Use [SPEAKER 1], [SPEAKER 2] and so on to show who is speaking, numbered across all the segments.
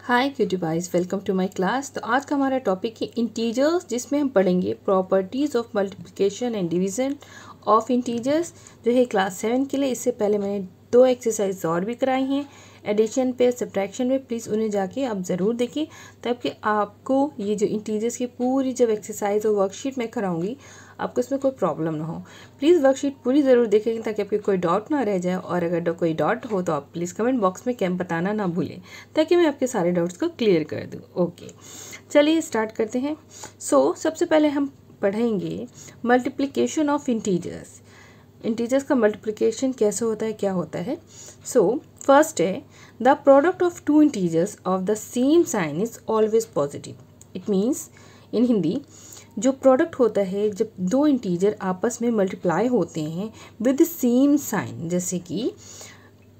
[SPEAKER 1] Hi cutie boys, welcome to my class. तो आज का हमारा टॉपिक है इंटीजर्स, जिसमें हम पढ़ेंगे properties of multiplication and division of integers, जो है क्लास 7 के लिए। इससे पहले मैंने 2 एक्सरसाइज और भी कराई हैं एडिशन पे, सब्ट्रैक्शन पे। प्लीज़ उन्हें जाके आप ज़रूर देखिए, ताकि आपको ये जो इंटीजर्स की पूरी जब एक्सरसाइज और वर्कशीट मैं कराऊंगी, आपको इसमें कोई प्रॉब्लम ना हो। प्लीज़ वर्कशीट पूरी ज़रूर देखेंगे, ताकि आपके कोई डाउट ना रह जाए। और अगर कोई डाउट हो तो आप प्लीज़ कमेंट बॉक्स में कैम बताना ना भूलें, ताकि मैं आपके सारे डाउट्स को क्लियर कर दूँ। ओके, चलिए स्टार्ट करते हैं। सबसे पहले हम पढ़ेंगे मल्टीप्लिकेशन ऑफ इंटीजर्स। इंटीजर्स का मल्टीप्लिकेशन कैसे होता है, क्या होता है। फर्स्ट है the product of two integers of the same sign is always positive. It means in Hindi, जो प्रोडक्ट होता है जब दो इंटीजर आपस में मल्टीप्लाई होते हैं विद सेम साइन, जैसे कि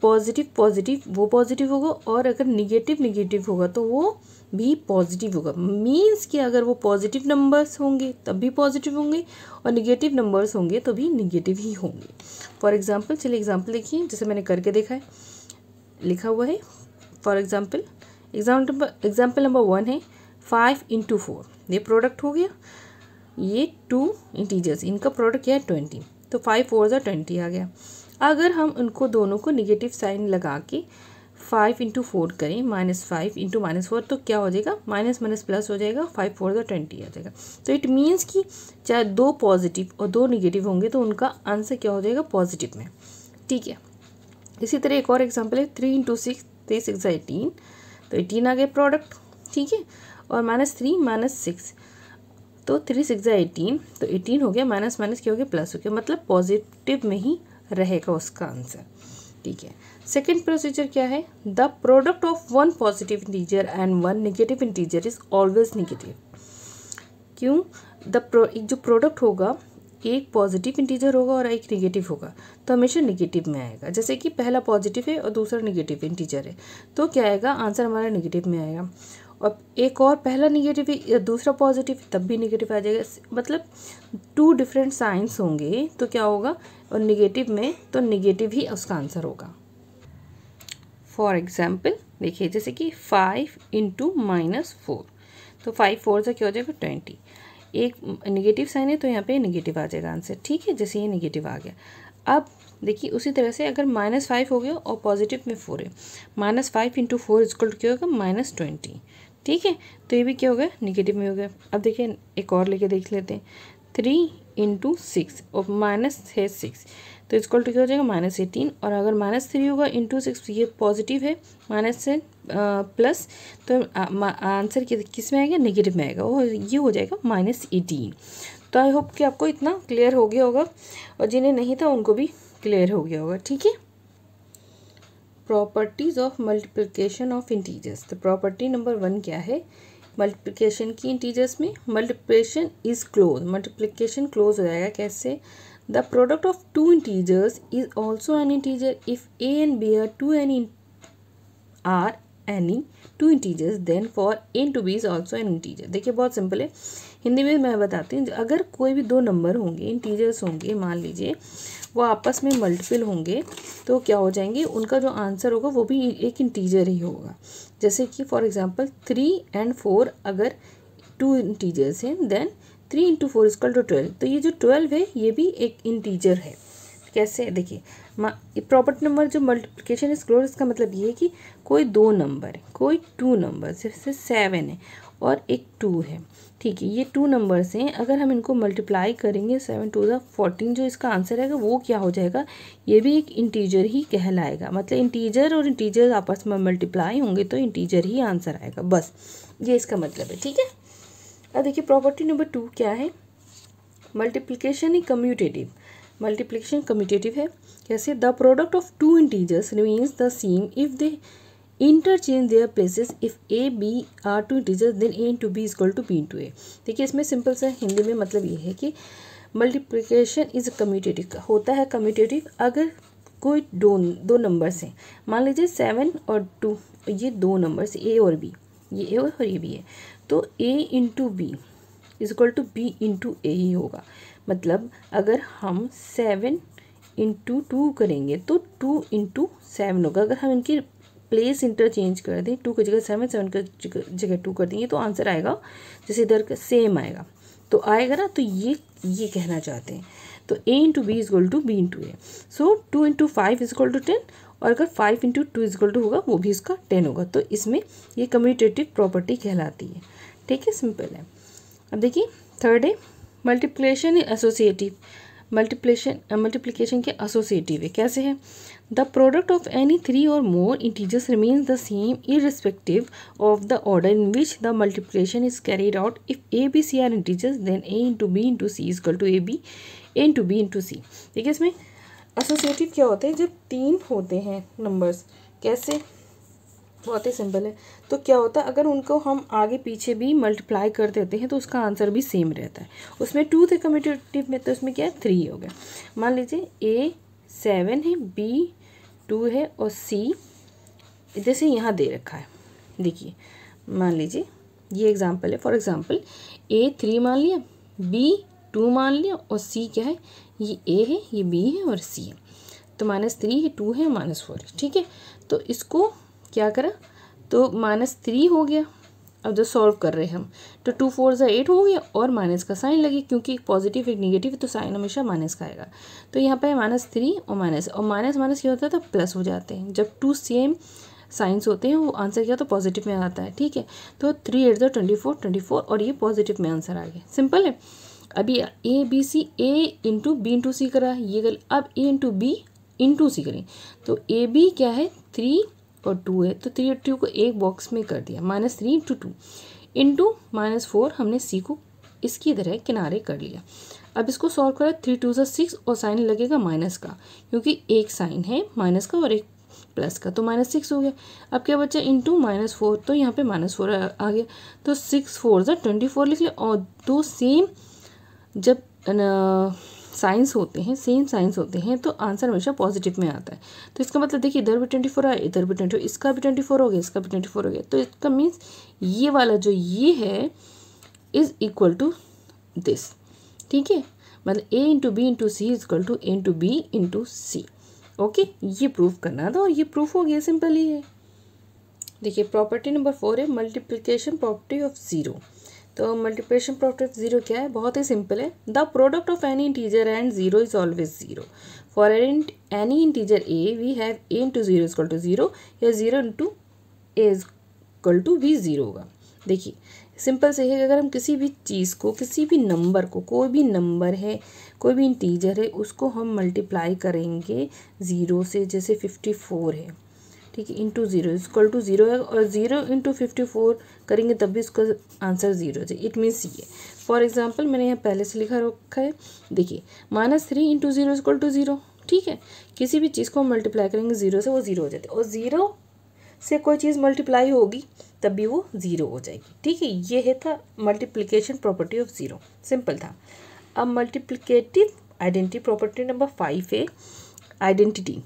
[SPEAKER 1] पॉजिटिव पॉजिटिव वो पॉजिटिव होगा, और अगर निगेटिव निगेटिव होगा तो वो भी पॉजिटिव होगा। मीन्स कि अगर वो पॉजिटिव नंबर्स होंगे तब भी पॉजिटिव होंगे, और निगेटिव नंबर्स होंगे तो भी निगेटिव ही होंगे। फॉर एग्जांपल, चलिए एग्जांपल देखिए, जैसे मैंने करके देखा है, लिखा हुआ है। फॉर एग्जांपल नंबर 1 है 5 × 4, ये प्रोडक्ट हो गया। ये 2 इंटीजर्स, इनका प्रोडक्ट क्या है 20, तो 5 4 20 आ गया। अगर हम उनको दोनों को निगेटिव साइन लगा के 5 × 4 करें, -5 × -4, तो क्या हो जाएगा, माइनस माइनस प्लस हो जाएगा, 5 4 20 आ जाएगा। तो इट मीन्स कि चाहे 2 पॉजिटिव और 2 निगेटिव होंगे तो उनका आंसर क्या हो जाएगा, पॉजिटिव में। ठीक है, इसी तरह एक और एग्जाम्पल है 3 × 6, 3 6 18, तो 18 आ गया प्रोडक्ट। ठीक है, और -3 -6, तो 3 6 18, तो 18 हो गया, माइनस माइनस क्या हो गया, प्लस हो गया, मतलब पॉजिटिव में ही रहेगा उसका आंसर। ठीक है, सेकेंड प्रोसीजर क्या है, the product of one positive integer and one negative integer is always negative. क्यों, जो प्रोडक्ट होगा, एक पॉजिटिव इंटीजर होगा और एक निगेटिव होगा, तो हमेशा निगेटिव में आएगा। जैसे कि पहला पॉजिटिव है और दूसरा निगेटिव इंटीजर है, तो क्या आएगा, आंसर हमारा निगेटिव में आएगा। और एक और पहला निगेटिव है या दूसरा पॉजिटिव, तब भी निगेटिव आ जाएगा। मतलब 2 डिफरेंट साइंस होंगे तो क्या होगा, और निगेटिव में तो निगेटिव ही उसका आंसर होगा। फॉर एग्जाम्पल देखिए, जैसे कि 5 × -4, तो 5 4 से क्या हो जाएगा 20। एक निगेटिव साइन है तो यहाँ पे निगेटिव आ जाएगा आंसर। ठीक है, जैसे ये निगेटिव आ गया। अब देखिए उसी तरह से अगर -5 हो गया और पॉजिटिव में 4 है, -5 × 4 इक्वल टू क्या होगा, -20। ठीक है, तो ये भी क्या हो गया, निगेटिव में हो गया। अब देखिए एक और लेके देख लेते हैं, 3 × 6 और माइनस है 6, तो इक्वल टू क्या हो जाएगा, -18। और अगर -3 होगा × 6, ये पॉजिटिव है, माइनस से प्लस, तो आंसर किस में आएगा, नेगेटिव में आएगा, वो ये हो जाएगा -18। तो आई होप कि आपको इतना क्लियर हो गया होगा, और जिन्हें नहीं था उनको भी क्लियर हो गया होगा। ठीक है, properties of multiplication of integers. तो प्रॉपर्टी नंबर 1 क्या है, मल्टीप्लिकेशन की इंटीजर्स में, multiplication is close. Multiplication close हो जाएगा कैसे, the product of 2 integers is also an integer if a and b are any 2 integers, then for a to b is also an integer. देखिए बहुत simple है, हिंदी में मैं बताती हूँ। अगर कोई भी 2 नंबर होंगे, इंटीजर्स होंगे, मान लीजिए वो आपस में मल्टीपल होंगे, तो क्या हो जाएंगे, उनका जो आंसर होगा वो भी एक इंटीजर ही होगा। जैसे कि फॉर एग्जांपल 3 और 4 अगर 2 इंटीजर्स हैं, देन 3 × 4 = 12, तो ये जो 12 है ये भी एक इंटीजर है। कैसे, देखिए प्रॉपर्टी नंबर जो मल्टीप्लिकेशन इज क्लोज, इसका मतलब ये है कि कोई 2 नंबर है, कोई 2 नंबर, जैसे 7 है और एक 2 है। ठीक है, ये 2 नंबर्स हैं, अगर हम इनको मल्टीप्लाई करेंगे 7 2 14, जो इसका आंसर आएगा वो क्या हो जाएगा, ये भी एक इंटीजर ही कहलाएगा। मतलब इंटीजर और इंटीजर आपस में मल्टीप्लाई होंगे तो इंटीजर ही आंसर आएगा, बस ये इसका मतलब है। ठीक है, अब देखिए प्रॉपर्टी नंबर 2 क्या है, मल्टीप्लिकेशन ही कम्यूटेटिव। मल्टीप्लिकेशन कम्यूटेटिव है कैसे, the product of 2 integers remains the same if they interchange their places. If a b are 2 integers then a × b = b × a। देखिए इसमें सिंपल सा हिंदी में मतलब ये है कि मल्टीप्लिकेशन इज कम्यूटेटिव, होता है कम्यूटेटिव अगर कोई दो नंबर्स हैं, मान लीजिए 7 और 2, ये 2 नंबर्स a और b, ये a और ये b है, तो a × b = b × a ही होगा। मतलब अगर हम 7 × 2 करेंगे तो 2 × 7 होगा। अगर हम इनकी प्लेस इंटरचेंज कर दें, 2 की जगह 7, 7 की जगह 2 कर देंगे तो आंसर आएगा जैसे इधर का सेम आएगा, तो आएगा ना। तो ये कहना चाहते हैं। तो a into b is equal to b into a. So 2 into 5 is equal to 10, और अगर 5 इंटू 2 इज इक्वल टू होगा वो भी इसका 10 होगा। तो इसमें ये कम्यूटेटिव प्रॉपर्टी कहलाती है। ठीक है, सिंपल है। अब देखिए थर्ड है मल्टीप्लिकेशन एसोसिएटिव। मल्टीप्लिकेशन के एसोसिएटिव है। कैसे है? द प्रोडक्ट ऑफ एनी 3 और more integers remains the same irrespective of the order in which the multiplication is carried out. If A B C are integers then A into B into C is equal to A B A into B into C. देखिए इसमें associative क्या होते हैं? जब 3 होते हैं numbers, कैसे? बहुत ही सिंपल है। तो क्या होता है, अगर उनको हम आगे पीछे भी मल्टीप्लाई कर देते हैं तो उसका आंसर भी सेम रहता है। उसमें 2 थे कम्यूटेटिव में, तो उसमें क्या है 3 हो गया। मान लीजिए A 7 है, B 2 है और C जैसे यहाँ दे रखा है। देखिए मान लीजिए ये एग्जांपल है। फॉर एग्जांपल A 3 मान लिया, B 2 मान लिया और C क्या है, ये A है, ये B है और C है। तो -3 है, 2 है, -4 है। ठीक है, तो इसको क्या करा, तो -3 हो गया। अब जो सॉल्व कर रहे हैं हम, तो 2 4 ज़ा 8 हो गया और माइनस का साइन लगे, क्योंकि एक पॉजिटिव एक निगेटिव तो साइन हमेशा माइनस का आएगा। तो यहाँ पे -3 और माइनस, और माइनस माइनस क्या होता है तो प्लस हो जाते हैं। जब 2 सेम साइंस होते हैं वो आंसर क्या तो पॉजिटिव में आता है। ठीक है, तो 3 8 24 24 और ये पॉजिटिव में आंसर आ गया। सिंपल है। अभी A B C, A into B into C करा, ये गल। अब A into B into C करें, तो ए बी क्या है 3 और 2 है, तो 3 और 2 को एक बॉक्स में कर दिया। -3 इंटू 2 इंटू -4 हमने सी को इसकी तरह किनारे कर लिया। अब इसको सॉल्व करें, 3 2 ज़ा 6 और साइन लगेगा माइनस का, क्योंकि एक साइन है माइनस का और एक प्लस का, तो -6 हो गया। अब क्या बचा, इंटू -4, तो यहाँ पे -4 आ गया। तो 6 4 ज़ा 24 लिख लिया। और दो सेम जब साइंस होते हैं, सेम साइंस होते हैं, तो आंसर हमेशा पॉजिटिव में आता है। तो इसका मतलब देखिए इधर भी 24 आया, इधर भी 24, इसका भी 24 हो गया, इसका भी 24 हो गया। तो इसका मीन्स ये वाला जो ये है इज इक्वल टू दिस। ठीक है, मतलब A into B into C is equal to A into B into C. Okay, ये प्रूफ करना था और ये प्रूफ हो गया, सिंपल ही है। देखिए प्रॉपर्टी नंबर 4 है मल्टीप्लिकेशन प्रॉपर्टी ऑफ 0। तो मल्टीप्लिकेशन प्रॉपर्टी ऑफ 0 क्या है? बहुत ही सिंपल है। The product of any integer and 0 is always 0। For any integer A we have a into 0 is equal to 0, या 0 into a is equal to भी 0 होगा। देखिए सिंपल से है, अगर हम किसी भी चीज़ को, किसी भी नंबर को, कोई भी नंबर है, कोई भी इंटीजर है, उसको हम मल्टीप्लाई करेंगे 0 से, जैसे 54 है, ठीक है, इंटू 0 इक्वल टू 0 है, और 0 इंटू 54 करेंगे तब भी उसका आंसर 0 है। इट मीन्स ये। फॉर एग्जांपल मैंने यहाँ पहले से लिखा रखा है, देखिए -3 इंटू 0 इक्वल टू 0। ठीक है, किसी भी चीज़ को हम मल्टीप्लाई करेंगे 0 से, वो 0 हो जाती है, और 0 से कोई चीज़ मल्टीप्लाई होगी तब भी वो 0 हो जाएगी। ठीक है, ये है था मल्टीप्लिकेशन प्रॉपर्टी ऑफ 0, सिंपल था। अब मल्टीप्लिकेटिव आइडेंटिटी प्रॉपर्टी नंबर 5 है आइडेंटिटी।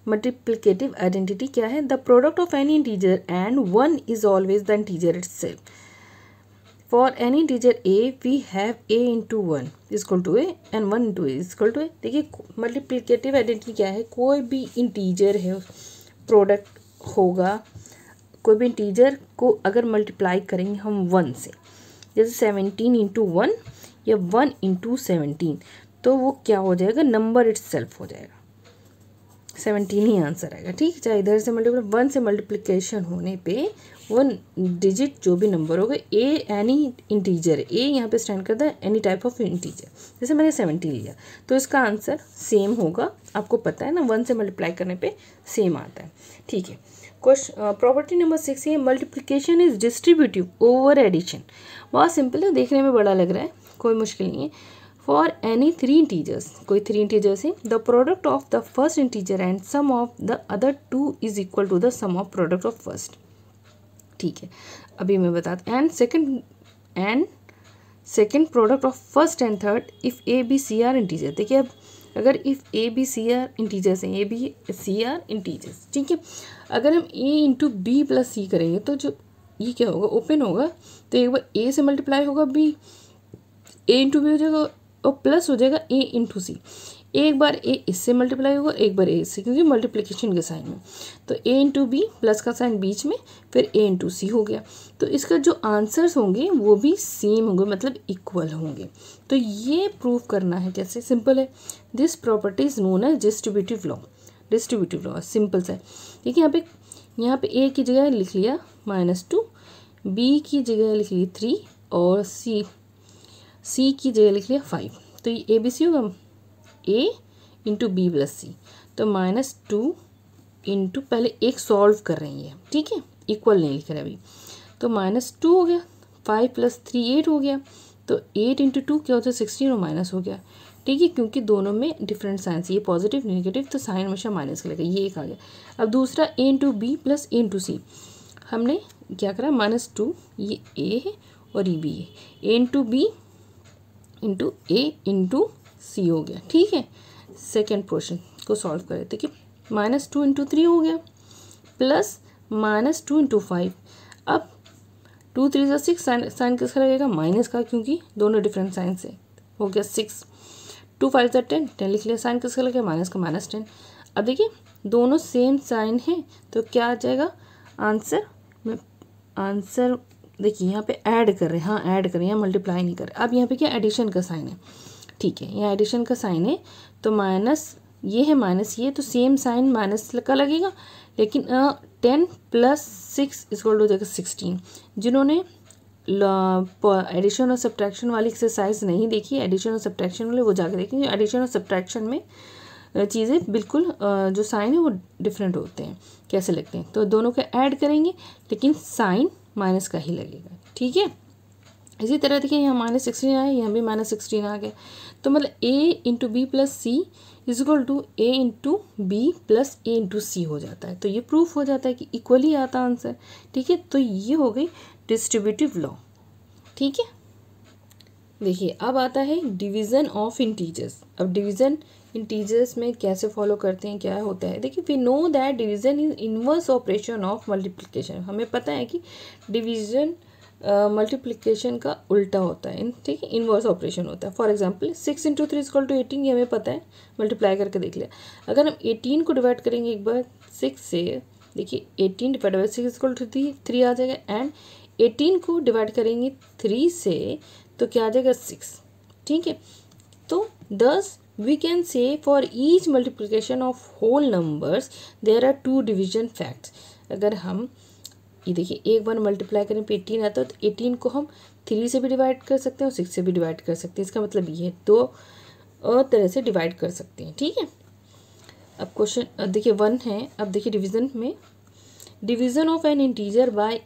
[SPEAKER 1] मल्टीप्लिकेटिव आइडेंटिटी क्या है? The product of any integer and 1 is always the integer itself. For any integer A we have a into 1 is equal to A and 1 into A is equal to A. देखिए multiplicative identity क्या है? कोई भी integer है, product होगा, कोई भी integer को अगर मल्टीप्लाई करेंगे हम 1 से, जैसे 17 इंटू 1 या 1 इंटू 17, तो वो क्या हो जाएगा? नंबर इटसेल्फ हो जाएगा, 17 ही आंसर आएगा। ठीक है, चाहे इधर से मल्टीप्लाई 1 से मल्टीप्लिकेशन होने पे 1 डिजिट जो भी नंबर होगा, ए एनी इंटीजर, ए यहाँ पे स्टैंड करता है एनी टाइप ऑफ इंटीजर। जैसे मैंने 17 लिया तो इसका आंसर सेम होगा, आपको पता है ना, 1 से मल्टीप्लाई करने पे सेम आता है। ठीक है, क्वेश्चन प्रॉपर्टी नंबर 6 है multiplication is distributive over addition. बहुत सिंपल है, देखने में बड़ा लग रहा है, कोई मुश्किल नहीं है। फॉर एनी 3 इंटीजर्स, कोई 3 इंटीजर्स है, the product of the first integer and sum of the other 2 is equal to the sum of product of first. ठीक है, अभी मैं बताता and second product of first and third if A B C are integer. देखिए अब अगर if A B C are integers हैं, A B C are integers, ठीक है, अगर हम A into B plus C करेंगे तो जो ये क्या होगा, ओपन होगा, तो एक बार ए से मल्टीप्लाई होगा बी, ए इंटू बी हो जाएगा और प्लस हो जाएगा ए इंटू सी। एक बार ए इससे मल्टीप्लाई होगा, एक बार ए इससे, क्योंकि मल्टीप्लिकेशन के साइन में। तो ए इंटू बी, प्लस का साइन बीच में, फिर ए इंटू सी हो गया। तो इसका जो आंसर्स होंगे वो भी सेम होंगे, मतलब इक्वल होंगे। तो ये प्रूव करना है कैसे, सिंपल है। This property is known as distributive law. Distributive law simple सा है। देखिए यहाँ पे ए की जगह लिख लिया -2, बी की जगह लिख ली 3 और सी की जगह लिख लिया 5। तो ये ए बी सी होगा, ए इंटू बी प्लस सी। तो -2 इंटू, पहले एक सॉल्व कर रही है, ठीक है, इक्वल नहीं लिख रहे अभी। तो -2 हो गया, 5 + 3 8 हो गया। तो 8 × 2 क्या होता है 16 और माइनस हो गया, ठीक है, क्योंकि दोनों में डिफरेंट साइन, ये पॉजिटिव नेगेटिव, तो साइन हमेशा माइनस का लगेगा, ये एक आ गया। अब दूसरा a into B plus a into C, हमने क्या करा -2, ये a है और ये b है, a into B into A into C हो गया, ठीक है। सेकेंड पोर्शन को सॉल्व करें, देखिए -2 इंटू 3 हो गया, प्लस -2 इंटू 5। अब 2 3 = 6, साइन किसका लगेगा, माइनस का, क्योंकि दोनों डिफरेंट साइन से, हो गया 6। 2 5 = 10, 10 लिख लिया, साइन किसका लगेगा, माइनस का, -10। अब देखिए दोनों सेम साइन है, तो क्या आ जाएगा आंसर में, आंसर देखिए यहाँ पे ऐड कर रहे हैं, हाँ ऐड कर रहे हैं, मल्टीप्लाई नहीं कर रहे। अब यहाँ पे क्या एडिशन का साइन है, ठीक है, यहाँ एडिशन का साइन है, तो माइनस ये है माइनस ये, तो सेम साइन माइनस का लगेगा, लेकिन 10 + 6 = हो जाएगा 16। जिन्होंने एडिशन और सब्ट्रैक्शन वाली एक्सरसाइज नहीं देखी, एडिशन और सब्ट्रैक्शन वाले, वो जाकर देखेंगे। एडिशन और सब्ट्रैक्शन में चीज़ें बिल्कुल जो साइन है वो डिफरेंट होते हैं, कैसे लगते हैं। तो दोनों को ऐड करेंगे, लेकिन साइन माइनस का ही लगेगा, ठीक है। इसी तरह देखिए यहाँ -16 आया, यहाँ भी -16 आ गया। तो मतलब a into B plus C = a into B plus a into C हो जाता है। तो ये प्रूफ हो जाता है कि इक्वली आता आंसर, ठीक है। तो ये हो गई डिस्ट्रीब्यूटिव लॉ, ठीक है। देखिए अब आता है डिवीज़न ऑफ इंटीजर्स। अब डिवीज़न इंटीजर्स में कैसे फॉलो करते हैं, क्या होता है, देखिए we know that division is inverse operation of multiplication. हमें पता है कि डिवीज़न मल्टीप्लिकेशन का उल्टा होता है, ठीक है, इनवर्स ऑपरेशन होता है। फॉर एग्जांपल 6 × 3 = 18, ये हमें पता है, मल्टीप्लाई करके देख लिया। अगर हम 18 को डिवाइड करेंगे एक बार 6 से, देखिए 18 / 6 = 3 आ जाएगा, एंड 18 को डिवाइड करेंगे 3 से, तो क्या आ जाएगा 6, ठीक है। तो thus we can say for each multiplication of whole numbers there are 2 division facts. अगर हम ये देखिए एक बार मल्टीप्लाई करें पे 18 आता है, तो 18 को हम 3 से भी डिवाइड कर सकते हैं और 6 से भी डिवाइड कर सकते हैं। इसका मतलब ये दो तरह से डिवाइड कर सकते हैं, ठीक है। अब क्वेश्चन देखिए 1 है। अब देखिए डिवीज़न में, division of an integer by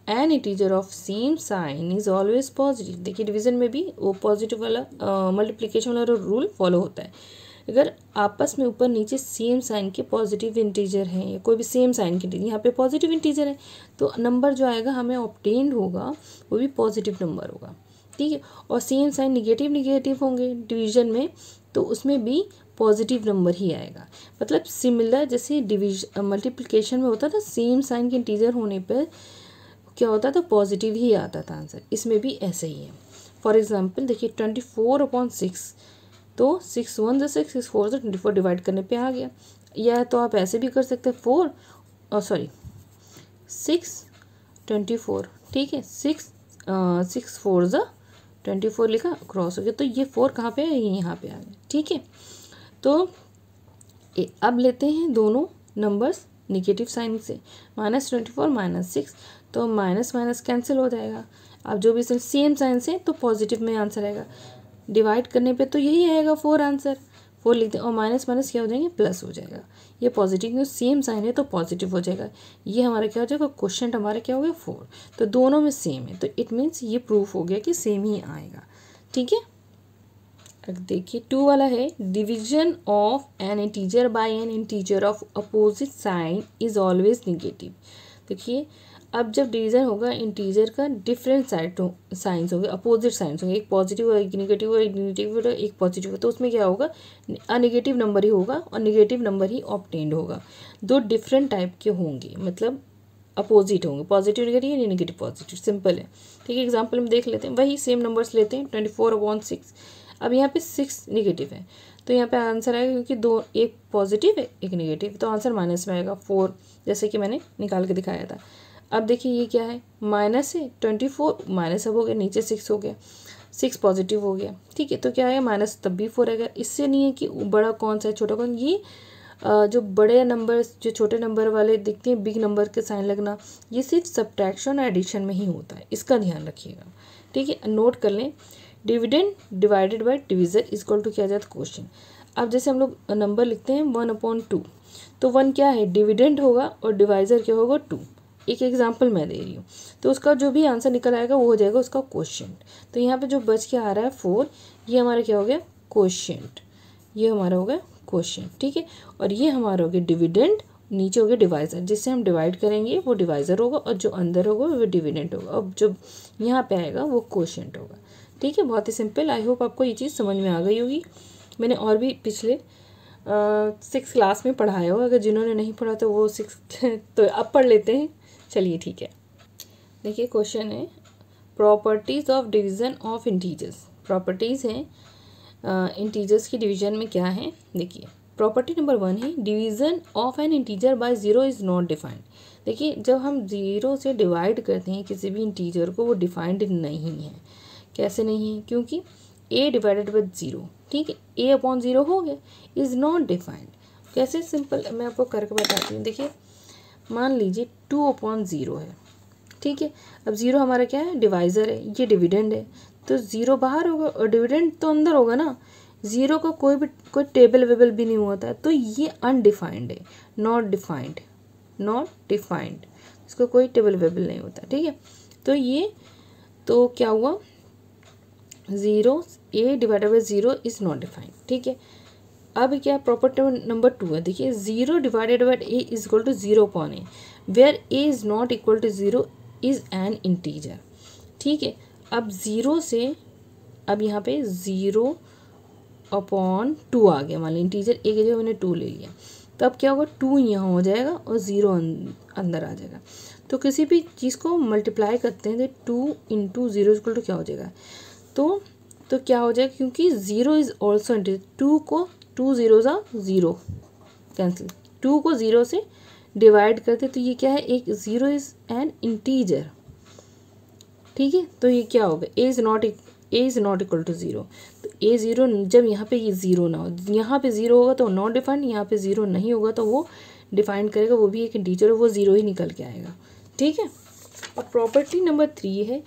[SPEAKER 1] an integer of same sign is always positive. देखिए डिवीज़न में भी वो पॉजिटिव वाला मल्टीप्लिकेशन वाला रूल फॉलो होता है। अगर आपस में ऊपर नीचे सेम साइन के पॉजिटिव इंटीजर हैं, या कोई भी सेम साइन के, यहाँ पे पॉजिटिव इंटीजर है, तो नंबर जो आएगा हमें ऑब्टेन्ड होगा वो भी पॉजिटिव नंबर होगा, ठीक है। और सेम साइन निगेटिव होंगे डिवीजन में, तो उसमें भी पॉजिटिव नंबर ही आएगा। मतलब सिमिलर जैसे मल्टीप्लिकेशन में होता था, सेम साइन के इंटीजर होने पर क्या होता था, पॉजिटिव ही आता था आंसर। इसमें भी ऐसे ही है। फॉर एग्जाम्पल देखिए 24/6, तो 6 1 = 6, 6 4 = 24 डिवाइड करने पे आ गया। या तो आप ऐसे भी कर सकते हैं 6 24, ठीक है, 6 4 = 24 लिखा, क्रॉस हो गया, तो ये 4 कहाँ पे है, ये यहाँ पे आ गया, ठीक है। तो अब लेते हैं दोनों नंबर्स निगेटिव साइन से, -24 -6, तो माइनस माइनस कैंसिल हो जाएगा। अब जो भी सेम साइन से, तो पॉजिटिव में आंसर आएगा। डिवाइड करने पे तो यही आएगा 4 आंसर, 4 लिखते हैं, और माइनस माइनस क्या हो जाएंगे, प्लस हो जाएगा। ये पॉजिटिव में सेम साइन है तो पॉजिटिव हो जाएगा। ये हमारा क्या हो जाएगा, क्वेश्चन हमारा क्या हो गया 4, तो दोनों में सेम है, तो इट मीन्स ये प्रूफ हो गया कि सेम ही आएगा, ठीक है। अब देखिए 2 वाला है, division of an integer by an integer of opposite sign is always negative. देखिए अब जब डिवीज़न होगा इंटीजर का, डिफरेंट साइंस होंगे, अपोजिट साइंस होंगे, एक पॉजिटिव और एक निगेटिव और एक नेगेटिव और एक पॉजिटिव, तो उसमें क्या होगा, नेगेटिव नंबर ही होगा और नेगेटिव नंबर ही ऑब्टेन्ड होगा। दो डिफरेंट टाइप के होंगे, मतलब अपोजिट होंगे, पॉजिटिव नेगेटिव या नेगेटिव पॉजिटिव, सिंपल है, ठीक है। एग्जाम्पल हम देख लेते हैं, वही सेम नंबर्स लेते हैं 24/6। अब यहाँ पे 6 नेगेटिव है, तो यहाँ पे आंसर आएगा, क्योंकि दो, एक पॉजिटिव है एक नेगेटिव, तो आंसर माइनस में आएगा 4, जैसे कि मैंने निकाल के दिखाया था। अब देखिए ये क्या है, माइनस है, 24 माइनस अब हो गया, नीचे 6 हो गया, 6 पॉजिटिव हो गया, ठीक है। तो क्या है, माइनस तब भी 4 आएगा। इससे नहीं है कि बड़ा कौन सा है छोटा कौन, ये जो बड़े नंबर जो छोटे नंबर वाले दिखते हैं, बिग नंबर के साइन लगना, ये सिर्फ सब्ट्रैक्शन और एडिशन में ही होता है, इसका ध्यान रखिएगा, ठीक है। नोट कर लें, dividend divided by division equal to क्या आ जाता है क्वेश्चन। अब जैसे हम लोग नंबर लिखते हैं 1/2, तो 1 क्या है, डिविडेंड होगा, और डिवाइजर क्या होगा 2। एक एग्जाम्पल मैं दे रही हूँ, तो उसका जो भी आंसर निकल आएगा वो हो जाएगा उसका क्वोशिएंट। तो यहाँ पे जो बच के आ रहा है 4, ये हमारा क्या हो गया, क्वोशिएंट, ये हमारा हो गया क्वोशिएंट, ठीक है। और ये हमारा हो गया डिविडेंड, नीचे हो गया डिवाइजर, जिससे हम डिवाइड करेंगे वो डिवाइजर होगा, और जो अंदर होगा वो डिविडेंड होगा, और जो यहाँ पे आएगा वो क्वोशिएंट होगा, ठीक है। बहुत ही सिंपल। आई होप आपको ये चीज़ समझ में आ गई होगी। मैंने और भी पिछले 6 क्लास में पढ़ाया हो, अगर जिन्होंने नहीं पढ़ा तो वो 6 तो अब पढ़ लेते हैं। चलिए ठीक है, देखिए क्वेश्चन है, properties of division of integers. Properties हैं इंटीजर्स की डिवीज़न में क्या है, देखिए प्रॉपर्टी नंबर 1 है, division of an integer bye 0 is not defined. देखिए जब हम 0 से डिवाइड करते हैं किसी भी इंटीजर को, वो डिफाइंड नहीं है। कैसे नहीं है, क्योंकि a डिवाइडेड बाई 0, ठीक है, a/0 हो गया, इज़ नॉट डिफाइंड। कैसे, सिंपल, मैं आपको करके बताती हूँ। देखिए मान लीजिए 2/0 है, ठीक है। अब 0 हमारा क्या है, डिवाइज़र है, ये डिविडेंड है, तो 0 बाहर होगा और डिविडेंड तो अंदर होगा ना। 0 का कोई टेबल वेबल भी नहीं होता है, तो ये अनडिफाइंड है, नॉट डिफाइंड, नॉट डिफाइंड, इसको कोई टेबल वेबल नहीं होता, ठीक है। तो ये तो क्या हुआ, 0 a divided by 0 is not defined, ठीक है। अब क्या प्रॉपर्टी नंबर 2 है, देखिए 0 divided by a is equal to 0/a, where a is not equal to 0 is an integer, ठीक है। अब 0 से, अब यहाँ पे 0/2 आ गया, मान लीजिए इंटीजर a की जगह मैंने 2 ले लिया, तो अब क्या होगा, 2 यहाँ हो जाएगा और 0 अंदर आ जाएगा। तो किसी भी चीज़ को मल्टीप्लाई करते हैं तो 2 × 0 इक्वल टू क्या हो जाएगा, तो क्या हो जाएगा, क्योंकि 0 इज़ ऑल्सो इंटीजर, 2 को 2 0 0 कैंसिल, 2 को 0 से डिवाइड करते तो ये क्या है, एक 0 इज़ एन इंटीजर, ठीक है। तो ये क्या होगा, a is not equal to 0, तो a 0, जब यहाँ पे ये 0 ना हो, यहाँ पे 0 होगा तो नॉट डिफाइंड, यहाँ पे 0 नहीं होगा तो वो डिफाइंड करेगा, वो भी एक इंटीजर है, वो 0 ही निकल के आएगा, ठीक है। और प्रॉपर्टी नंबर 3 है,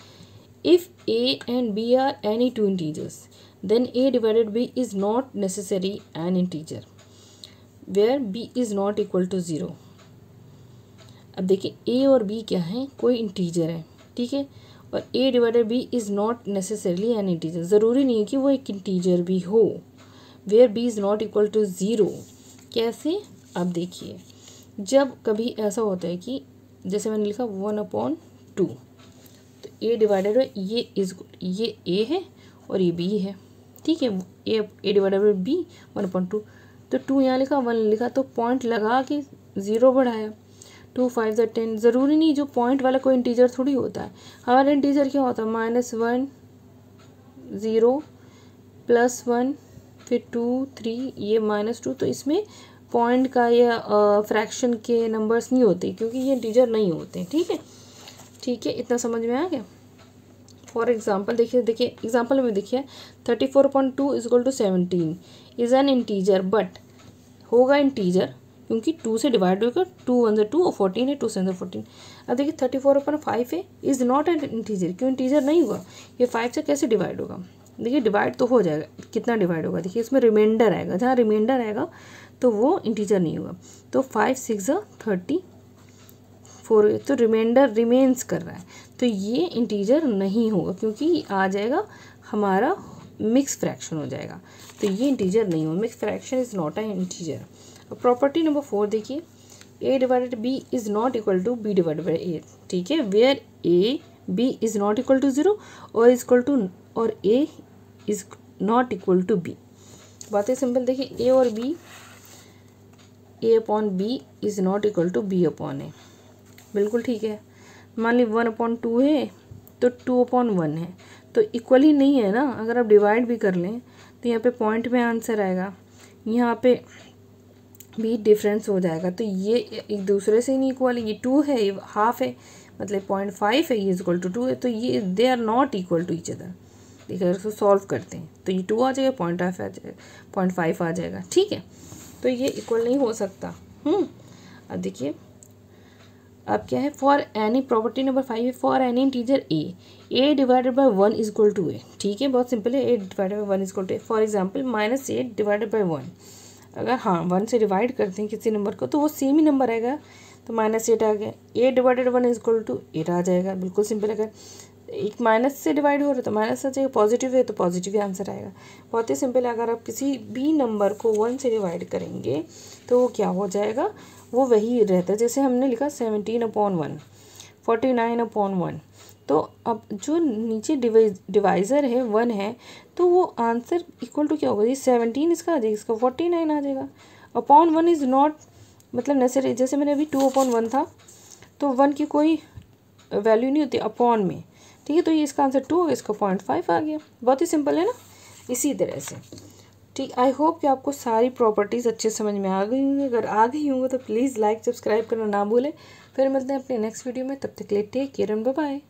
[SPEAKER 1] if a and b are any two integers, then a divided b is not necessary an integer where b is not equal to 0। अब देखिए a और b क्या है, कोई इंटीजर है, ठीक है, और a divided b is not necessarily an integer, ज़रूरी नहीं है कि वो एक इंटीजर भी हो, where b is not equal to 0। कैसे, अब देखिए जब कभी ऐसा होता है कि जैसे मैंने लिखा 1/2, तो a डिवाइडेड बाई ये a है और ये b है, ठीक है, a डिवाइडेड बाई b 1/2, तो 2 यहाँ लिखा 1 लिखा, तो पॉइंट लगा के 0 बढ़ाया, 2 5 10, ज़रूरी नहीं जो पॉइंट वाला कोई इंटीजर थोड़ी होता है, हमारा इंटीजर क्या होता है, -1 0 +1 फिर 2 3, ये -2, तो इसमें पॉइंट का या फ्रैक्शन के नंबर्स नहीं होते, क्योंकि ये इंटीजर नहीं होते, ठीक है, ठीक है, इतना समझ में आ गया। फॉर एग्जाम्पल देखिए एग्जाम्पल में देखिए 34/2 is equal to 17 is an integer, but होगा इंटीजर क्योंकि 2 से डिवाइड होगा, 2 1 2 और 14 है, 2 7 14। अब देखिए 34/5 है, इज़ नॉट एन इंटीजर, क्यों इंटीजर नहीं हुआ, ये 5 से कैसे डिवाइड होगा, देखिए डिवाइड तो हो जाएगा, कितना डिवाइड होगा, देखिए इसमें रिमाइंडर आएगा, जहाँ रिमाइंडर आएगा तो वो इंटीजर नहीं होगा, तो 5 6 34, तो रिमाइंडर रिमेन्स कर रहा है, तो ये इंटीजर नहीं होगा, क्योंकि आ जाएगा हमारा मिक्स फ्रैक्शन हो जाएगा, तो ये इंटीजर नहीं होगा, mix fraction is not a integer. Property number 4 देखिए, a divided b is not equal to b divided by a, ठीक है, where a b is not equal to 0 और a is not equal to b। बातें simple, देखिए a और b, a/b is not equal to b/a, बिल्कुल ठीक है। मान ली 1/2 है तो 2/1 है, तो इक्वल ही नहीं है ना, अगर आप डिवाइड भी कर लें तो यहाँ पे पॉइंट में आंसर आएगा, यहाँ पे भी डिफरेंस हो जाएगा। तो ये एक दूसरे से नहीं इक्वल है, ये 2 है, ये हाफ है, मतलब 0.5 है, ये इक्वल टू 2 है, तो ये they are not equal to each other. देखिए अगर इसको सॉल्व करते हैं तो ये 2 आ जाएगा, 0.5 आ जाएगा, 0.5 आ जाएगा, ठीक है। तो ये इक्वल नहीं हो सकता। अब देखिए अब क्या है, फॉर एनी प्रॉपर्टी नंबर 5 है, for any integer A divided by 1 is equal to A, ठीक है, बहुत सिंपल है, A divided by 1 is equal to A. For example -8 divided by 1, अगर 1 से डिवाइड करते हैं किसी नंबर को तो वो सेम ही नंबर आएगा, तो -8 आ गया, 8 डिवाइडेड 1 इज इक्वल टू 8 आ जाएगा, बिल्कुल सिंपल। अगर एक माइनस से डिवाइड हो रहा है तो माइनस आ जाएगा, पॉजिटिव है तो पॉजिटिव ही आंसर आएगा, बहुत ही सिंपल है। अगर आप किसी भी नंबर को 1 से डिवाइड करेंगे तो वो क्या हो जाएगा, वो वही रहता है, जैसे हमने लिखा 17/1, 49/1। तो अब जो नीचे डिवाइज़र है 1 है, तो वो आंसर इक्वल टू क्या होगा, ये 17 इसका आ जाएगा, इसका 49 आ जाएगा। अपॉन 1 इज़ नॉट मतलब नेसेसरी, जैसे मैंने अभी 2/1 था तो 1 की कोई वैल्यू नहीं होती अपॉन में, ठीक है। तो ये इसका आंसर 2 होगा, इसका 0.5 आ गया, बहुत ही सिंपल है ना, इसी तरह से, ठीक। आई होप कि आपको सारी प्रॉपर्टीज़ अच्छे समझ में आ गई होंगी, अगर आ गई होंगी तो प्लीज़ लाइक सब्सक्राइब करना ना भूलें। फिर मिलते हैं अपने नेक्स्ट वीडियो में, तब तक के लिए take care and bye bye.